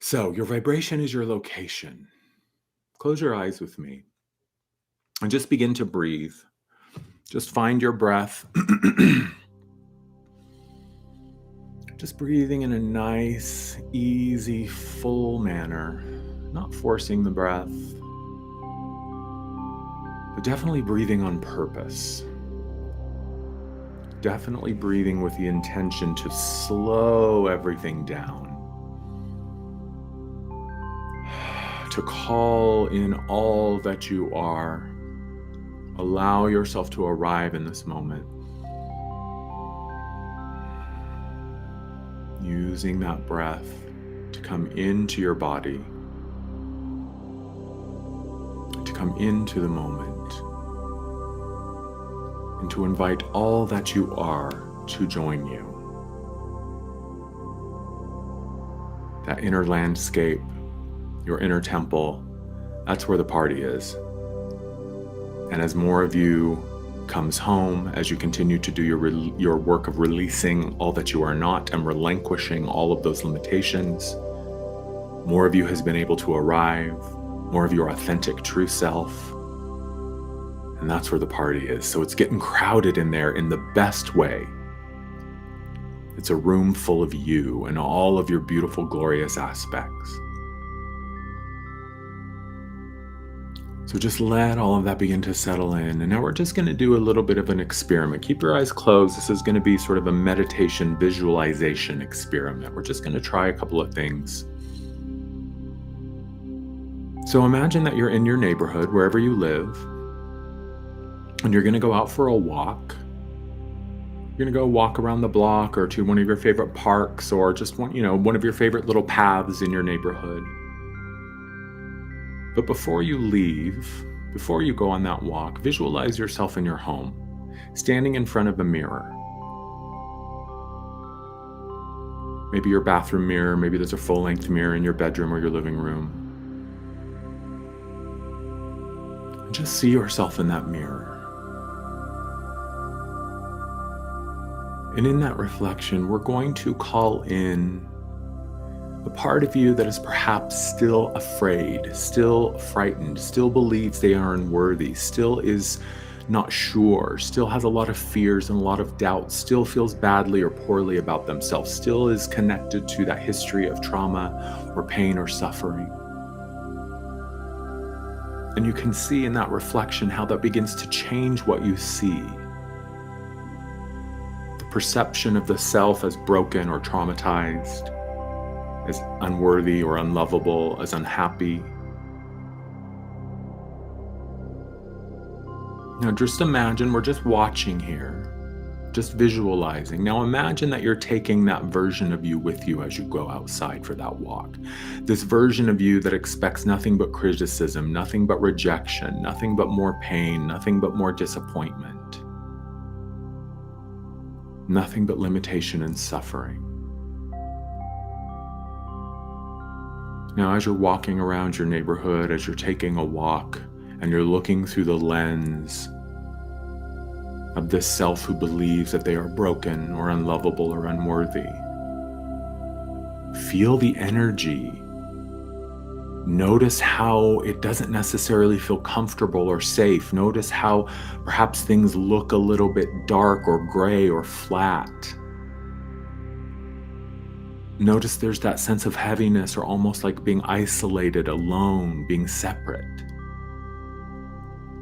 So, your vibration is your location. Close your eyes with me and just begin to breathe. Just find your breath. Just breathing in a nice, easy, full manner, not forcing the breath, but definitely breathing on purpose. Definitely breathing with the intention to slow everything down, to call in all that you are. Allow yourself to arrive in this moment, using that breath to come into your body, to come into the moment, and to invite all that you are to join you. That inner landscape, your inner temple, that's where the party is. And as more of you comes home, as you continue to do your work of releasing all that you are not and relinquishing all of those limitations, more of you has been able to arrive, more of your authentic true self. And that's where the party is. So it's getting crowded in there in the best way. It's a room full of you and all of your beautiful, glorious aspects. So just let all of that begin to settle in. And now we're just going to do a little bit of an experiment. Keep your eyes closed. This is going to be sort of a meditation visualization experiment. We're just going to try a couple of things. So imagine that you're in your neighborhood, wherever you live, and you're going to go out for a walk. You're going to go walk around the block or to one of your favorite parks or just one of your favorite little paths in your neighborhood. But before you leave, before you go on that walk, visualize yourself in your home, standing in front of a mirror. Maybe your bathroom mirror, maybe there's a full-length mirror in your bedroom or your living room. And just see yourself in that mirror. And in that reflection, we're going to call in the part of you that is perhaps still afraid, still frightened, still believes they are unworthy, still is not sure, still has a lot of fears and a lot of doubts, still feels badly or poorly about themselves, still is connected to that history of trauma or pain or suffering. And you can see in that reflection how that begins to change what you see. The perception of the self as broken or traumatized, as unworthy or unlovable, as unhappy. Now just imagine, we're just watching here, just visualizing. Now imagine that you're taking that version of you with you as you go outside for that walk. This version of you that expects nothing but criticism, nothing but rejection, nothing but more pain, nothing but more disappointment, nothing but limitation and suffering. Now, as you're walking around your neighborhood, as you're taking a walk, and you're looking through the lens of this self who believes that they are broken or unlovable or unworthy, feel the energy. Notice how it doesn't necessarily feel comfortable or safe. Notice how perhaps things look a little bit dark or gray or flat. Notice there's that sense of heaviness or almost like being isolated, alone, being separate.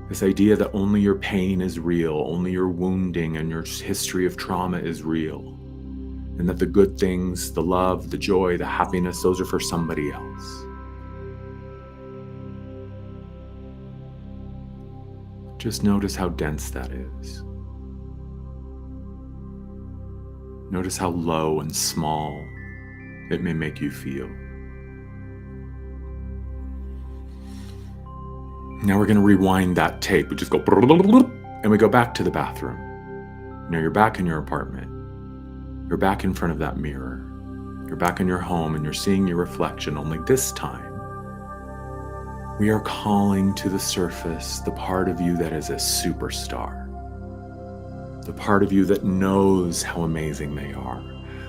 This idea that only your pain is real, only your wounding and your history of trauma is real. And that the good things, the love, the joy, the happiness, those are for somebody else. Just notice how dense that is. Notice how low and small it may make you feel. Now we're going to rewind that tape. We just go and we go back to the bathroom. Now you're back in your apartment. You're back in front of that mirror. You're back in your home and you're seeing your reflection, only this time we are calling to the surface the part of you that is a superstar. The part of you that knows how amazing they are.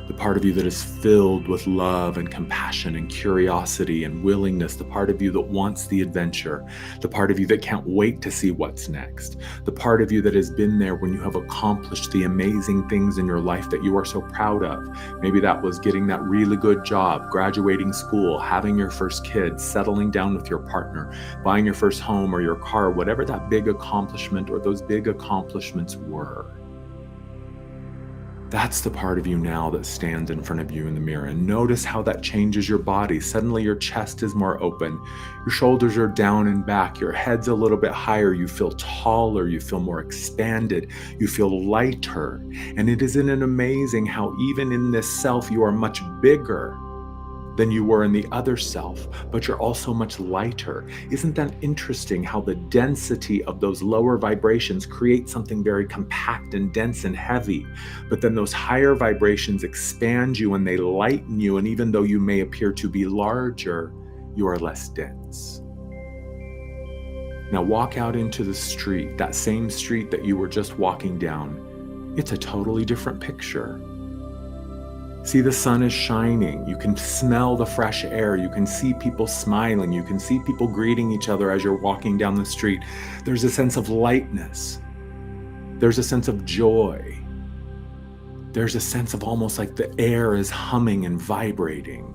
the part of you that is filled with love and compassion and curiosity and willingness, the part of you that wants the adventure, the part of you that can't wait to see what's next, the part of you that has been there when you have accomplished the amazing things in your life that you are so proud of. Maybe that was getting that really good job, graduating school, having your first kid, settling down with your partner, buying your first home or your car, whatever that big accomplishment or those big accomplishments were. That's the part of you now that stands in front of you in the mirror. And notice how that changes your body. Suddenly your chest is more open. Your shoulders are down and back. Your head's a little bit higher. You feel taller. You feel more expanded. You feel lighter. And isn't it amazing how even in this self, you are much bigger than you were in the other self, but you're also much lighter. Isn't that interesting how the density of those lower vibrations create something very compact and dense and heavy, but then those higher vibrations expand you and they lighten you, and even though you may appear to be larger, you are less dense. Now walk out into the street, that same street that you were just walking down. It's a totally different picture. See, the sun is shining. You can smell the fresh air. You can see people smiling. You can see people greeting each other as you're walking down the street. There's a sense of lightness. There's a sense of joy. There's a sense of almost like the air is humming and vibrating.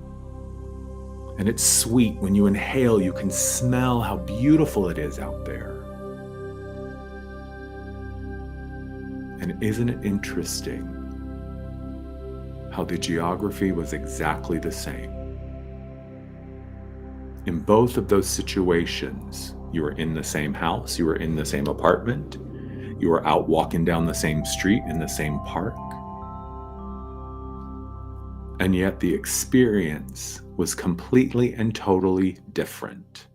And it's sweet. When you inhale, you can smell how beautiful it is out there. And isn't it interesting how the geography was exactly the same? In both of those situations, you were in the same house, you were in the same apartment, you were out walking down the same street in the same park. And yet the experience was completely and totally different.